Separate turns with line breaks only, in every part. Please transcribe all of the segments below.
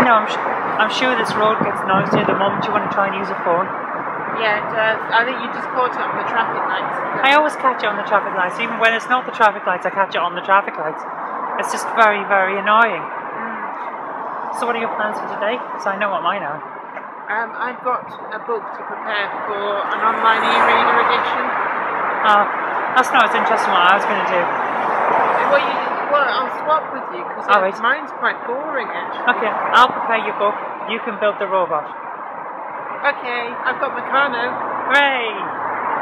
know, I'm sure this road gets noisy the moment you want to try and use a phone.
Yeah, it does. I think you just caught it on the traffic lights.
I always catch it on the traffic lights. Even when it's not the traffic lights, I catch it on the traffic lights. It's just very, very annoying. So what are your plans for today? So I know what mine are.
I've got a book to prepare for an online e-reader edition.
That's not as interesting what I was going to do.
Well, I'll swap with you because mine's quite boring actually.
Okay, I'll prepare your book. You can build the robot.
Okay, I've got Meccano.
Hooray!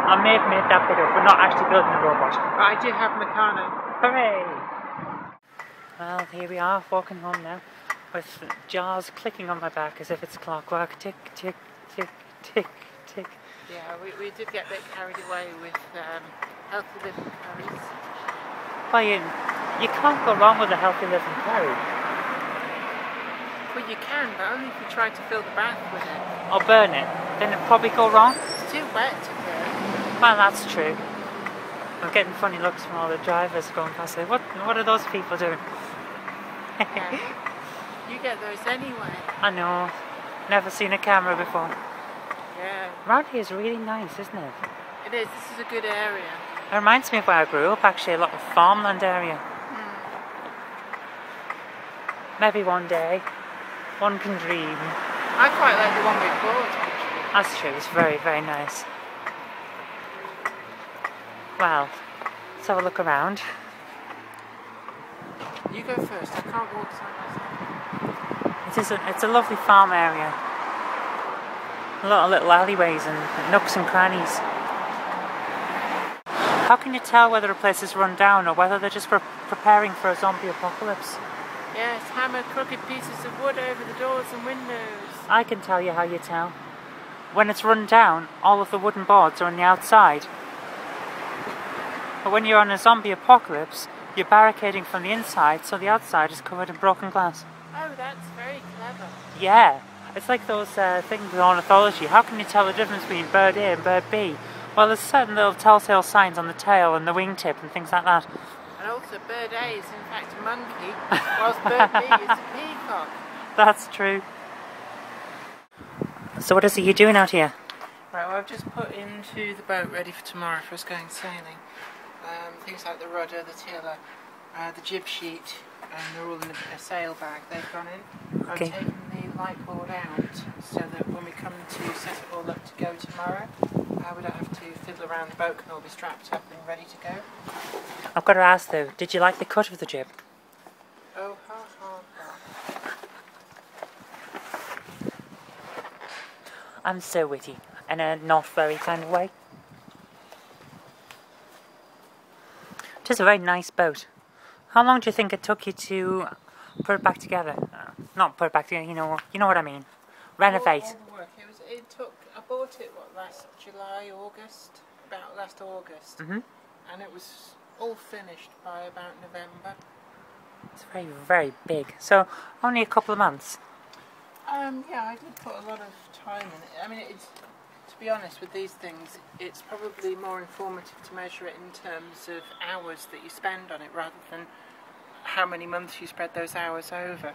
I may have made that bit up. We're not actually building a robot.
But I do have Meccano.
Hooray! Well, here we are, walking home now, with jars clicking on my back as if it's clockwork. Tick, tick, tick, tick, tick.
Yeah, we did get a bit carried away with healthy living curries.
Well, you can't go wrong with a healthy living curry.
Well, you can, but only if you try to fill the bath with it.
Or burn it. Then it'd probably go wrong.
It's too wet to burn.
Well, that's true. I'm getting funny looks from all the drivers going past there. What are those people doing?
Yeah. You get those anyway.
I know. Never seen a camera before.
Yeah.
Around here is really nice, isn't it?
It is. This is a good area.
It reminds me of where I grew up, actually, a lot of farmland area. Maybe one day. One can dream.
I quite like the one we bought, actually.
That's true. It's very, very nice. Well, let's have a look around.
You go first. I can't walk side by side.
It's a lovely farm area. A lot of little alleyways and nooks and crannies. How can you tell whether a place is run down or whether they're just preparing for a zombie apocalypse?
Yes, hammer crooked pieces of wood over the doors and windows.
I can tell you how you tell. When it's run down, all of the wooden boards are on the outside. But when you're on a zombie apocalypse, you're barricading from the inside, so the outside is covered in broken glass.
Oh, that's very clever.
Yeah, it's like those things with ornithology. How can you tell the difference between bird A and bird B? Well, there's certain little telltale signs on the tail and the wingtip and things like that.
And also bird A is in fact a monkey, whilst bird B is a peacock.
That's true. So what is it you're doing out here?
Right, well I've just put into the boat ready for tomorrow for us going sailing. Things like the rudder, the tiller, the jib sheet, and they're all in a sail bag. They've gone in.
Okay.
I've taken the light board out so that when we come to set it all up to go tomorrow, we don't have to fiddle around. The boat can all be strapped up and ready to go.
I've got to ask though, did you like the cut of the jib?
Oh, ha, ha, ha.
I'm so witty, in a not very kind of way. It is a very nice boat. How long do you think it took you to put it back together? Not put it back together, you know what I mean. Renovate.
All the work. It took. I bought it last July, August, about last August, and it was all finished by about November.
It's very, very big. So only a couple of months.
Yeah, I did put a lot of time in it. I mean, to be honest with these things, it's probably more informative to measure it in terms of hours that you spend on it rather than how many months you spread those hours over.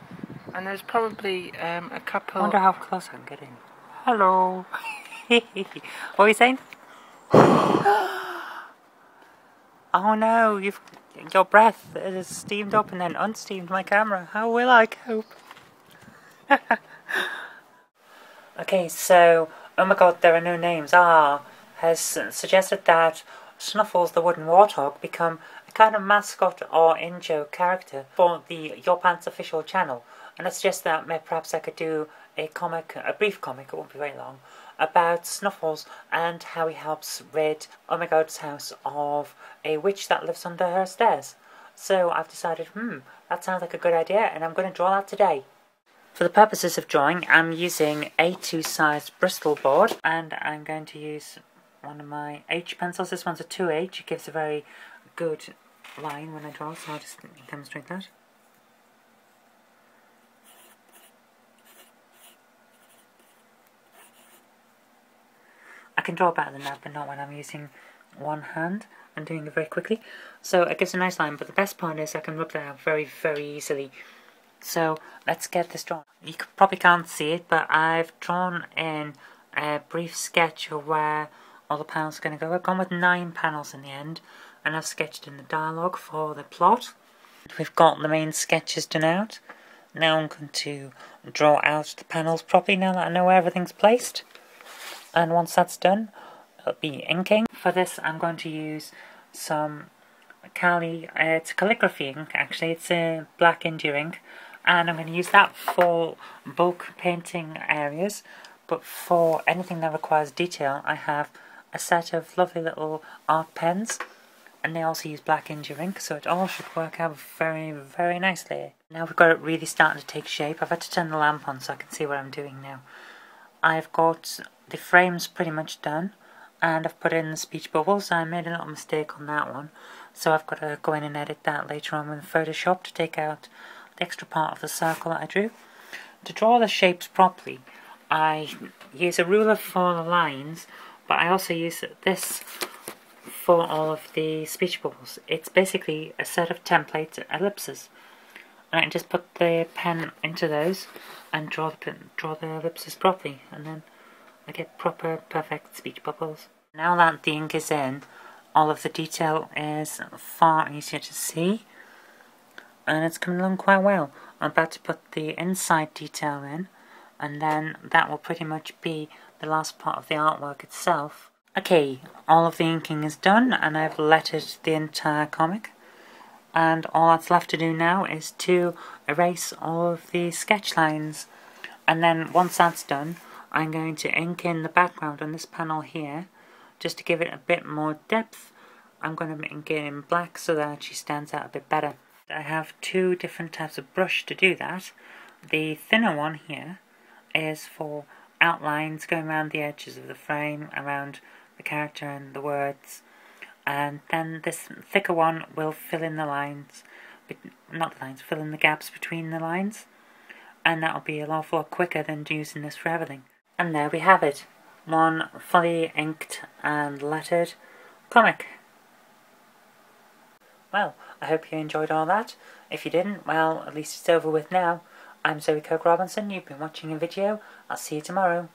And there's probably a couple...
I wonder how close I can get in. Hello. What were you saying? Oh no, your breath is steamed up and then unsteamed my camera. How will I cope? Okay, so, oh my god, there are no names. Has suggested that Snuffles the wooden warthog become a kind of mascot or in-joke character for the Your Pants official channel. And I suggest that perhaps I could do a brief comic, it won't be very long, about Snuffles and how he helps rid Oh my God's house of a witch that lives under her stairs. So I've decided, that sounds like a good idea, and I'm going to draw that today. For the purposes of drawing, I'm using A2 sized Bristol board, and I'm going to use one of my H pencils. This one's a 2H, it gives a very good line when I draw, so I'll just demonstrate that. I can draw better than that, but not when I'm using one hand and doing it very quickly. So it gives a nice line, but the best part is I can rub that out very, very easily So let's get this drawn. You probably can't see it, but I've drawn in a brief sketch of where all the panels are going to go. I've gone with 9 panels in the end, and I've sketched in the dialogue for the plot. We've got the main sketches done out. Now I'm going to draw out the panels properly now that I know where everything's placed. And once that's done, it'll be inking. For this I'm going to use some it's calligraphy ink actually, it's a black India ink, and I'm going to use that for bulk painting areas, but for anything that requires detail I have a set of lovely little art pens, and they also use black India ink, so it all should work out very, very nicely. Now we've got it really starting to take shape. I've had to turn the lamp on so I can see what I'm doing now. I've got the frames pretty much done, and I've put in the speech bubbles. I made a little mistake on that one, so I've got to go in and edit that later on with Photoshop to take out the extra part of the circle that I drew. To draw the shapes properly, I use a ruler for the lines, but I also use this for all of the speech bubbles. It's basically a set of template ellipses, and I can just put the pen into those and draw the ellipses properly, and then I get proper, perfect speech bubbles. Now that the ink is in, all of the detail is far easier to see, and it's coming along quite well. I'm about to put the inside detail in, and then that will pretty much be the last part of the artwork itself. Okay, all of the inking is done, and I've lettered the entire comic, and all that's left to do now is to erase all of the sketch lines. And then once that's done, I'm going to ink in the background on this panel here, just to give it a bit more depth. I'm going to ink it in black so that it actually stands out a bit better. I have 2 different types of brush to do that. The thinner one here is for outlines going around the edges of the frame, around the character and the words. And then this thicker one will fill in the lines, fill in the gaps between the lines. And that'll be an awful lot quicker than using this for everything. And there we have it. One fully inked and lettered comic. Well, I hope you enjoyed all that. If you didn't, well, at least it's over with now. I'm Zoe Kirk-Robinson, you've been watching a video. I'll see you tomorrow.